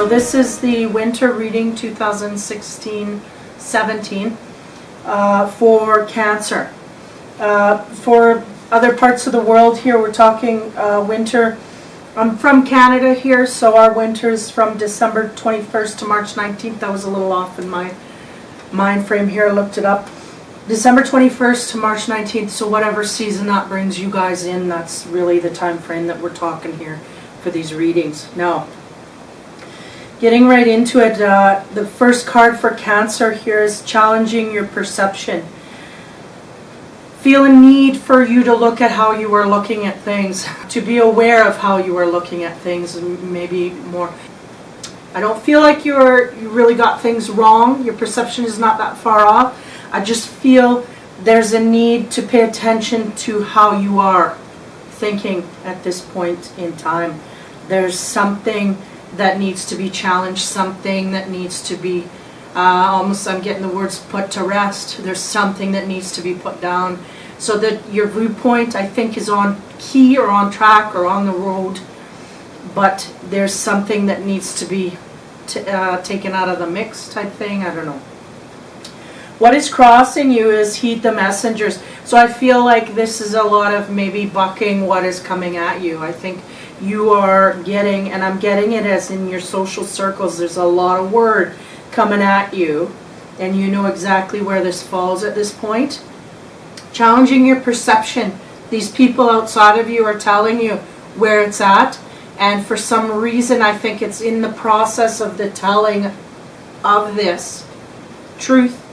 this is the winter reading 2016-17 for Cancer. For other parts of the world here, we're talking winter. I'm from Canada here, so our winter is from December 21st to March 19th. That was a little off in my mind frame here. I looked it up. December 21st to March 19th, so whatever season that brings you guys in, that's really the time frame that we're talking here for these readings. Now, getting right into it, the first card for Cancer here is challenging your perception. Feel a need for you to look at how you are looking at things, to be aware of how you are looking at things, and maybe more. I don't feel like you really got things wrong. Your perception is not that far off. I just feel there's a need to pay attention to how you are thinking at this point in time. There's something that needs to be challenged, something that needs to be almost, I'm getting the words, put to rest. There's something that needs to be put down so that your viewpoint, I think, is on key or on track or on the road, but there's something that needs to be taken out of the mix type thing. I don't know. What is crossing you is heed the messengers. So I feel like this is a lot of maybe bucking what is coming at you. I think you are getting, and I'm getting it as in your social circles, there's a lot of word coming at you, and you know exactly where this falls at this point. Challenging your perception. These people outside of you are telling you where it's at, and for some reason I think it's in the process of the telling of this truth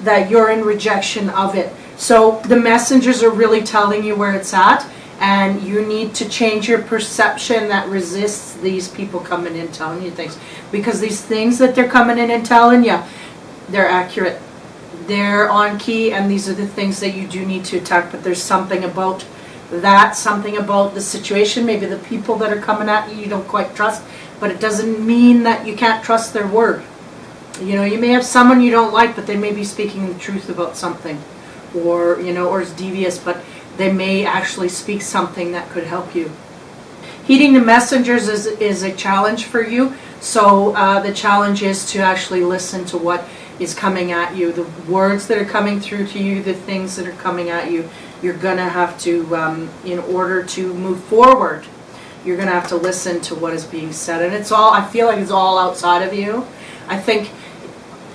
that you're in rejection of it. So the messengers are really telling you where it's at, and you need to change your perception that resists these people coming in telling you things. Because these things that they're coming in and telling you, they're accurate. They're on key, and these are the things that you do need to attack. But there's something about that, something about the situation, maybe the people that are coming at you don't quite trust. But it doesn't mean that you can't trust their word. You know, you may have someone you don't like, but they may be speaking the truth about something. Or, you know, or it's devious, but they may actually speak something that could help you. Heeding the messengers is a challenge for you. So the challenge is to actually listen to what is coming at you. The words that are coming through to you, the things that are coming at you, you're going to have to, in order to move forward, you're going to have to listen to what is being said. And it's all, I feel like it's all outside of you. I think,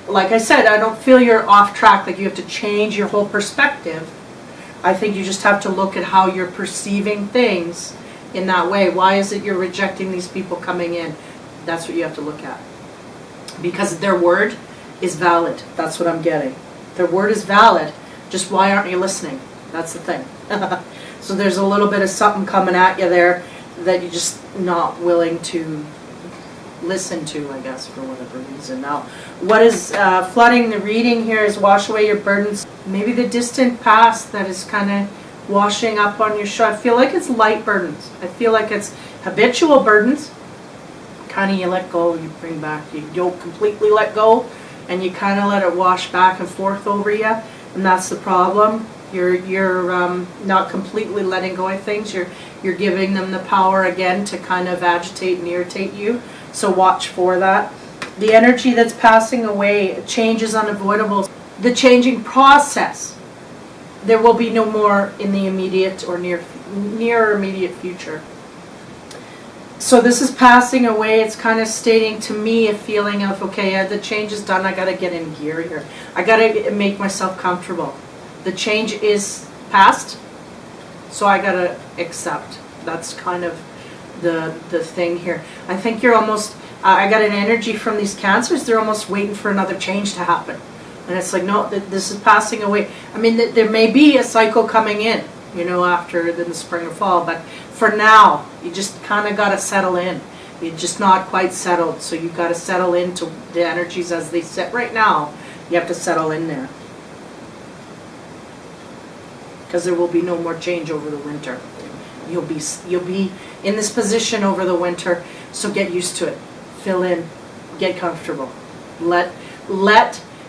like I said, I don't feel you're off track, like you have to change your whole perspective. I think you just have to look at how you're perceiving things in that way. Why is it you're rejecting these people coming in? That's what you have to look at. Because their word is valid. That's what I'm getting. Their word is valid. Just why aren't you listening? That's the thing. So there's a little bit of something coming at you there that you're just not willing to listen to, I guess, for whatever reason. Now, what is flooding the reading here is wash away your burdens. Maybe the distant past that is kind of washing up on your shoulder. I feel like it's light burdens. I feel like it's habitual burdens. Kind of you let go, you bring back, you don't completely let go, and you kind of let it wash back and forth over you, and that's the problem. You're not completely letting go of things. You're giving them the power again to kind of agitate and irritate you. So watch for that. The energy that's passing away, change is unavoidable. The changing process, there will be no more in the immediate or near or immediate future. So this is passing away. It's kind of stating to me a feeling of, okay, the change is done. I got to get in gear here. I got to make myself comfortable. The change is past, so I got to accept. That's kind of the thing here. I think you're almost, I got an energy from these Cancers, they're almost waiting for another change to happen. And it's like, no, this is passing away. I mean, there may be a cycle coming in, you know, after the spring or fall, but for now, you just kind of got to settle in. You're just not quite settled, so you've got to settle into the energies as they sit right now. You have to settle in there. Because there will be no more change over the winter. You'll be in this position over the winter, so get used to it. Fill in, get comfortable.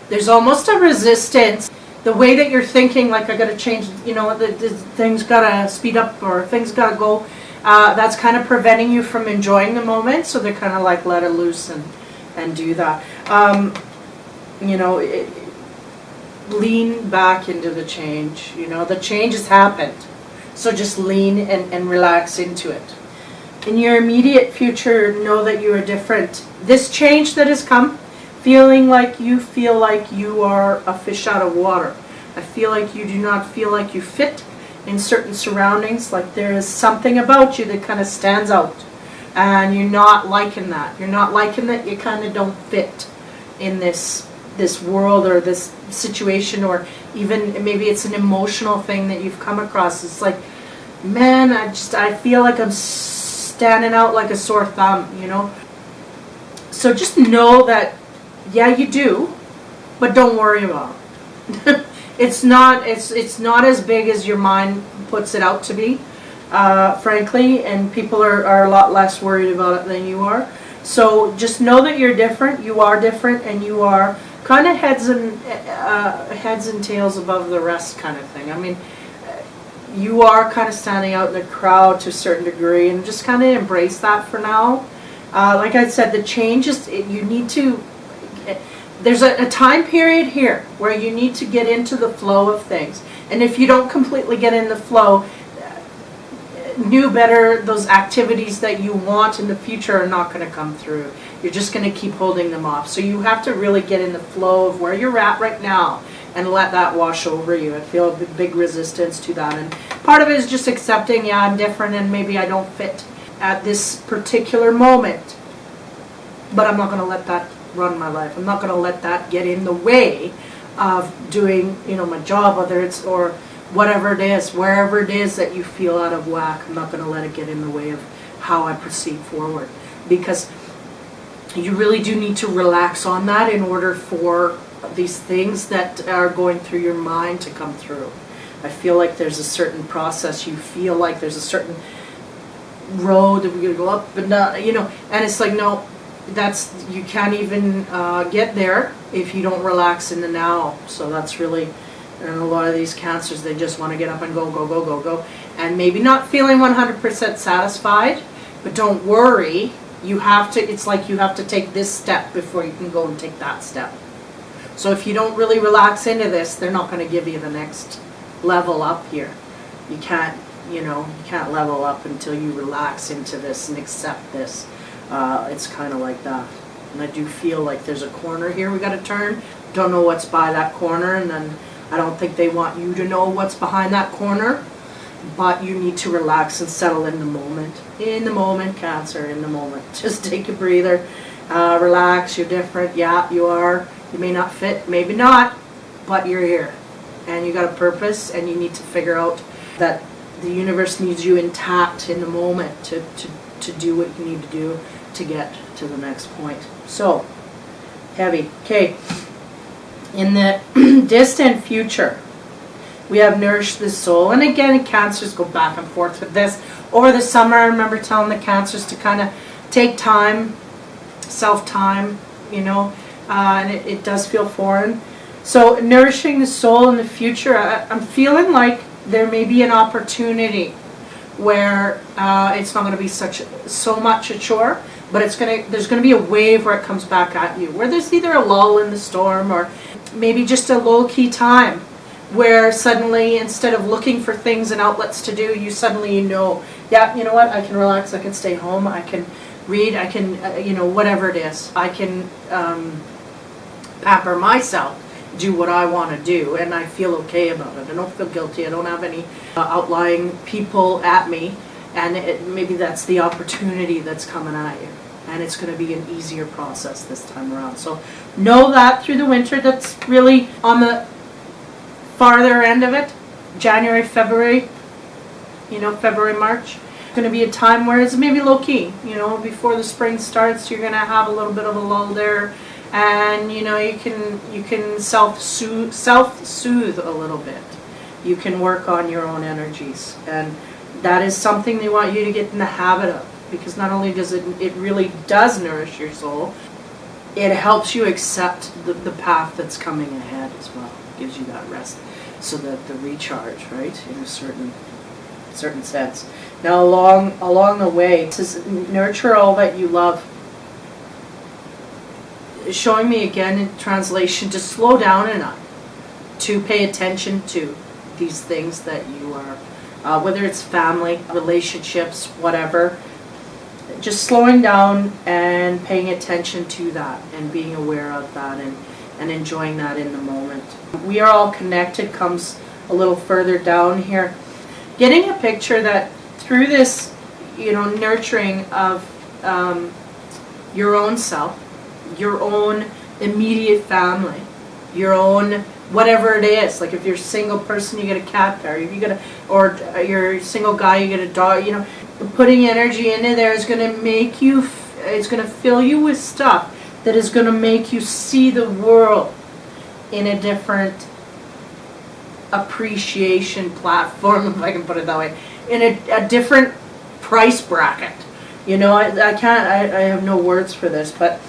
There's almost a resistance. The way that you're thinking, like I got to change, you know, the things got to speed up or things got to go. that's kind of preventing you from enjoying the moment. So they're kind of like let it loose and do that. You know, lean back into the change. You know, the change has happened. So just lean and relax into it. In your immediate future, know that you are different. This change that has come, feeling like you feel like you are a fish out of water. I feel like you do not feel like you fit in certain surroundings, like there is something about you that kind of stands out. And you're not liking that. You're not liking that you kind of don't fit in this world or this situation, or even maybe it's an emotional thing that you've come across. It's like, man, I feel like I'm standing out like a sore thumb, you know. So just know that, yeah, you do, but don't worry about it. It's not as big as your mind puts it out to be, frankly, and people are a lot less worried about it than you are. So just know that you're different. You are different, and you are kind of heads and tails above the rest kind of thing. I mean, you are kind of standing out in the crowd to a certain degree, and just kind of embrace that for now. Like I said, the change is, you need to, there's a time period here where you need to get into the flow of things. And if you don't completely get in the flow, those activities that you want in the future are not going to come through. You're just going to keep holding them off. So you have to really get in the flow of where you're at right now and let that wash over you. I feel a big resistance to that. And part of it is just accepting, yeah, I'm different and maybe I don't fit at this particular moment. But I'm not going to let that run my life. I'm not going to let that get in the way of doing, my job, whether it's, or whatever it is, wherever it is that you feel out of whack. I'm not going to let it get in the way of how I proceed forward. Because you really do need to relax on that in order for these things that are going through your mind to come through. I feel like there's a certain process. You feel like there's a certain road that we're going to go up, but not, and it's like, no, you can't even get there if you don't relax in the now. So that's really, and a lot of these cancers, they just want to get up and go, go, go, go, go. And maybe not feeling 100% satisfied, but don't worry. It's like you have to take this step before you can go and take that step. So if you don't really relax into this, they're not going to give you the next level up here. You can't, you can't level up until you relax into this and accept this. It's kind of like that. And I do feel like there's a corner here we got to turn. Don't know what's by that corner, and then I don't think they want you to know what's behind that corner, but you need to relax and settle in the moment. In the moment, Cancer, in the moment. Just take a breather, relax, you're different, yeah, you are. You may not fit, maybe not, but you're here. And you got a purpose, and you need to figure out that the universe needs you intact in the moment to do what you need to do to get to the next point. So, heavy. Okay. In the distant future, we have nourished the soul. And again, cancers go back and forth with this. Over the summer, I remember telling the cancers to kind of take time, self-time, and it does feel foreign. So nourishing the soul in the future, I'm feeling like there may be an opportunity where it's not going to be so much a chore, but there's going to be a wave where it comes back at you, where there's either a lull in the storm or maybe just a low-key time where suddenly, instead of looking for things and outlets to do, you suddenly yeah, you know what, I can relax, I can stay home, I can read, I can, whatever it is. I can pamper myself, do what I want to do, and I feel okay about it. I don't feel guilty. I don't have any outlying people at me, and maybe that's the opportunity that's coming at you, and it's going to be an easier process this time around. So know that through the winter. That's really on the farther end of it. January, February, February, March. It's going to be a time where it's maybe low-key. Before the spring starts, you're going to have a little bit of a lull there. And you can self-soothe a little bit. You can work on your own energies, and that is something they want you to get in the habit of, because not only does it really does nourish your soul, it helps you accept the path that's coming ahead as well. It gives you that rest, so that the recharge, right, in a certain certain sense. Now along the way, it says nurture all that you love. Showing me again in translation to slow down enough to pay attention to these things that you are, whether it's family, relationships, whatever. Just slowing down and paying attention to that and being aware of that and enjoying that in the moment. We are all connected comes a little further down here. Getting a picture that through this, nurturing of your own self, your own immediate family, your own whatever it is. Like if you're a single person, you get a cat there. If you get or you're a single guy, you get a dog. Putting energy into there is going to make you. It's going to fill you with stuff that is going to make you see the world in a different appreciation platform, if I can put it that way, in a different price bracket. I can't. I have no words for this, but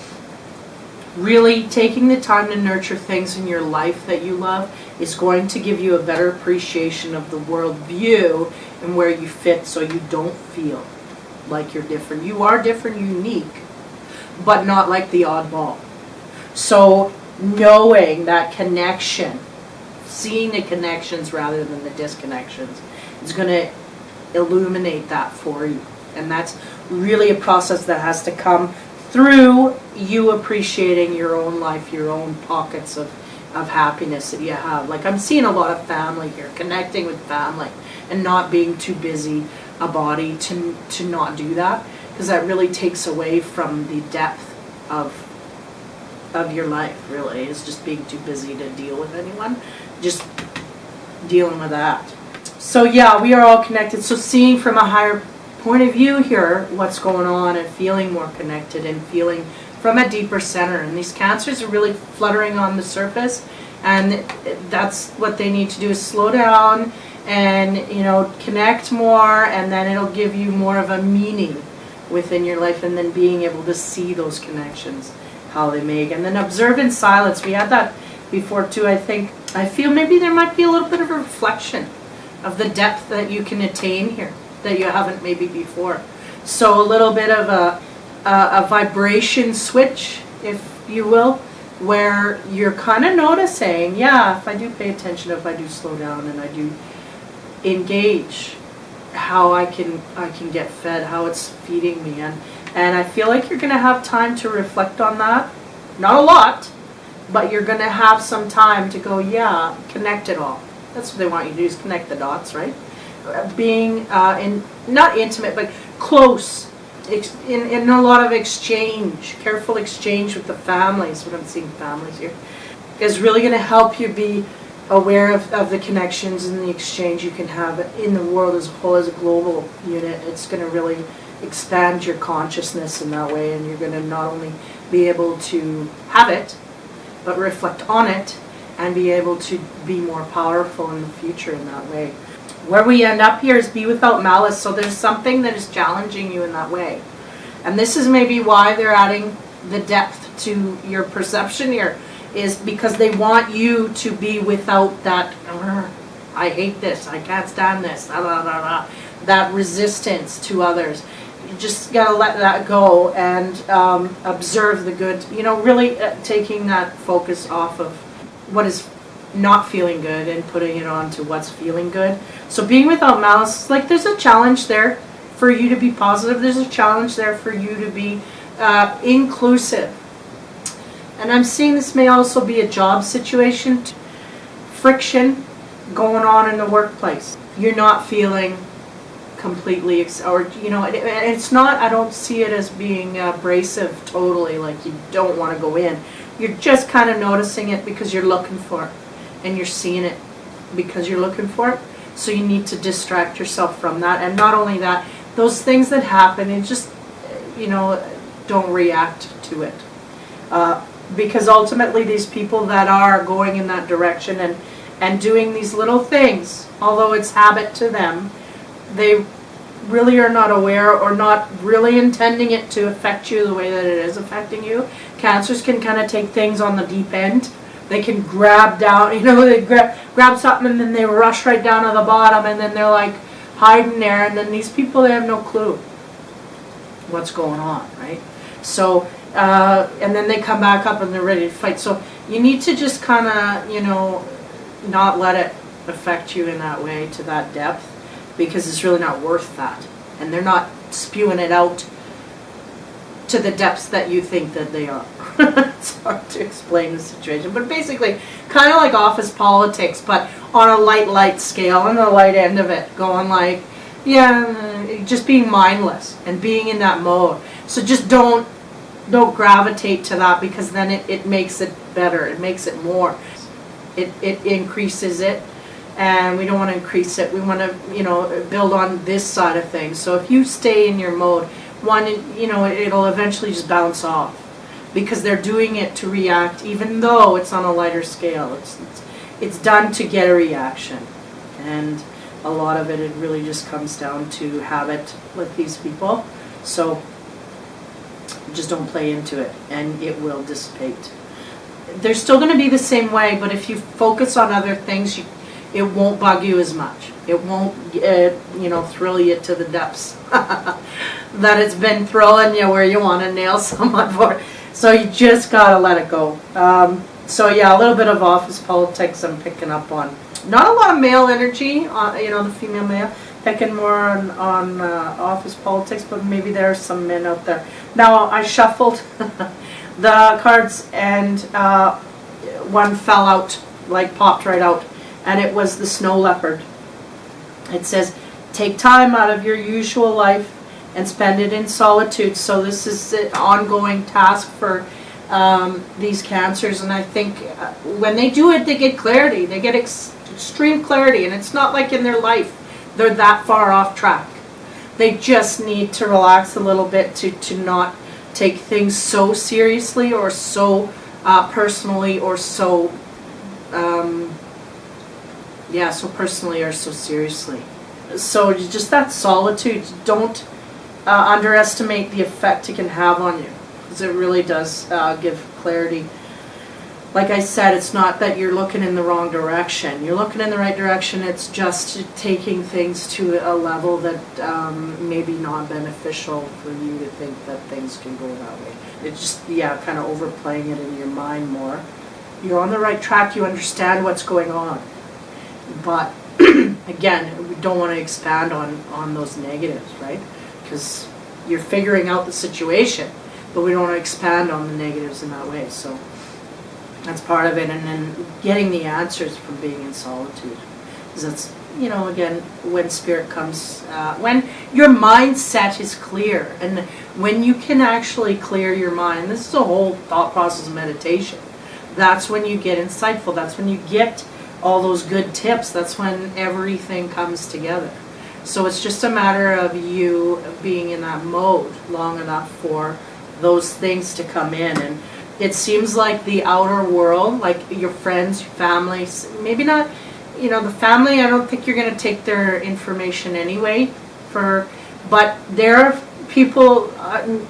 really taking the time to nurture things in your life that you love is going to give you a better appreciation of the world view and where you fit, so you don't feel like you're different. You are different, unique, but not like the oddball. So knowing that connection, seeing the connections rather than the disconnections, is going to illuminate that for you. And that's really a process that has to come through you appreciating your own life, your own pockets of happiness that you have. Like I'm seeing a lot of family here, connecting with family and not being too busy a body to not do that, because that really takes away from the depth of your life, really, is just being too busy to deal with anyone, just dealing with that. So yeah, we are all connected. So seeing from a higher point of view here what's going on and feeling more connected and feeling from a deeper center. And these cancers are really fluttering on the surface, and that's what they need to do, is slow down and connect more, and then it'll give you more of a meaning within your life, and then being able to see those connections, how they make. And then observe in silence. We had that before too. I feel maybe there might be a little bit of a reflection of the depth that you can attain here that you haven't maybe before. So a little bit of a vibration switch, if you will, where you're kind of noticing, yeah, if I do pay attention, if I do slow down and I do engage, how I can get fed, how it's feeding me. And I feel like you're going to have time to reflect on that. Not a lot, but you're going to have some time to go, yeah, connect it all. That's what they want you to do, is connect the dots, right? Being in not intimate but close, in a lot of exchange, careful exchange with the families. What I'm seeing, families here, is really going to help you be aware of the connections and the exchange you can have in the world as a whole, as a global unit. It's going to really expand your consciousness in that way, and you're going to not only be able to have it, but reflect on it and be able to be more powerful in the future in that way. Where we end up here is be without malice. So there's something that is challenging you in that way. And this is maybe why they're adding the depth to your perception here, is because they want you to be without that, I hate this, I can't stand this, that resistance to others. You just got to let that go and observe the good, really taking that focus off of what is not feeling good and putting it on to what's feeling good. So being without malice, like there's a challenge there for you to be positive. There's a challenge there for you to be inclusive. And I'm seeing this may also be a job situation. Friction going on in the workplace. You're not feeling completely, it's not, I don't see it as being abrasive totally, like you don't want to go in. You're just kind of noticing it because you're looking for it. And you're seeing it because you're looking for it. So you need to distract yourself from that. And not only that, those things that happen, and just, don't react to it. Because ultimately these people that are going in that direction and doing these little things, although it's habit to them, they really are not aware or not really intending it to affect you the way that it is affecting you. Cancers can kind of take things on the deep end. They can grab down, they grab something and then they rush right down to the bottom, and then they're like, hiding there, and then these people, they have no clue what's going on, right? So, and then they come back up and they're ready to fight. So you need to just kind of, you know, not let it affect you in that way to that depth, because it's really not worth that. And they're not spewing it out to the depths that you think that they are. It's hard to explain the situation, but basically kind of like office politics, but on a light scale, on the light end of it, going like, yeah, just being mindless and being in that mode. So just don't gravitate to that, because then it makes it better, it makes it more, it increases it, and we don't want to increase it. We want to, you know, build on this side of things. So if you stay in your mode, one, you know, it'll eventually just bounce off, because they're doing it to react, even though it's on a lighter scale. It's done to get a reaction, and a lot of it really just comes down to habit with these people. So just don't play into it, and it will dissipate. They're still going to be the same way, but if you focus on other things, it won't bug you as much. It won't, you know, thrill you to the depths that it's been throwing you where you want to nail someone for. So you just got to let it go. So yeah, a little bit of office politics I'm picking up on. Not a lot of male energy, you know, the female male. Picking more on office politics, but maybe there are some men out there. Now, I shuffled the cards, and one fell out, like popped right out, and it was the snow leopard. It says, take time out of your usual life and spend it in solitude. So this is an ongoing task for these cancers, and I think when they do it, they get clarity. They get extreme clarity, and it's not like in their life they're that far off track. They just need to relax a little bit to not take things so seriously or so personally or so so personally or so seriously. So just that solitude, don't underestimate the effect it can have on you, because it really does give clarity. Like I said, it's not that you're looking in the wrong direction. You're looking in the right direction. It's just taking things to a level that maybe not beneficial for you to think that things can go that way. It's just, kind of overplaying it in your mind more. You're on the right track. You understand what's going on. But, again, we don't want to expand on those negatives, right? Because you're figuring out the situation, but we don't want to expand on the negatives in that way. So that's part of it, and then getting the answers from being in solitude, because that's, again, when spirit comes, when your mindset is clear, and when you can actually clear your mind. This is a whole thought process of meditation. That's when you get insightful. That's when you get all those good tips. That's when everything comes together. So it's just a matter of you being in that mode long enough for those things to come in. And it seems like the outer world, like your friends, your family, maybe not, the family, I don't think you're going to take their information anyway, but there are people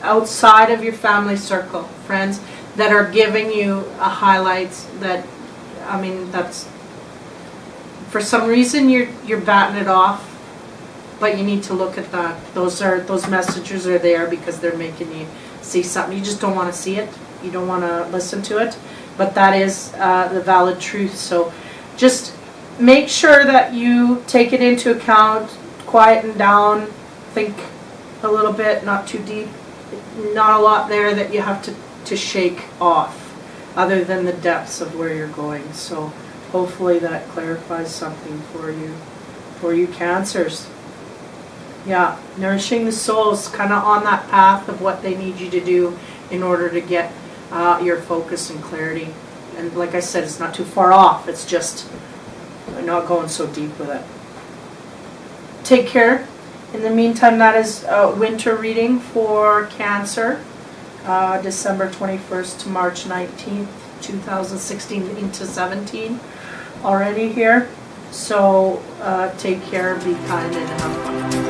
outside of your family circle, friends, that are giving you a highlights that, that's, for some reason you're batting it off, but you need to look at that. Those messages are there because they're making you see something. You just don't want to see it. You don't want to listen to it, but that is the valid truth. So just make sure that you take it into account, quieten down, think a little bit, not too deep, not a lot there that you have to shake off, other than the depths of where you're going. So hopefully that clarifies something for you cancers. Yeah, nourishing the soul is kind of on that path of what they need you to do in order to get your focus and clarity. And like I said, it's not too far off. It's just not going so deep with it. Take care. In the meantime, that is a winter reading for Cancer, December 21st to March 19th, 2016 into 17 already here. So take care, be kind, and have fun.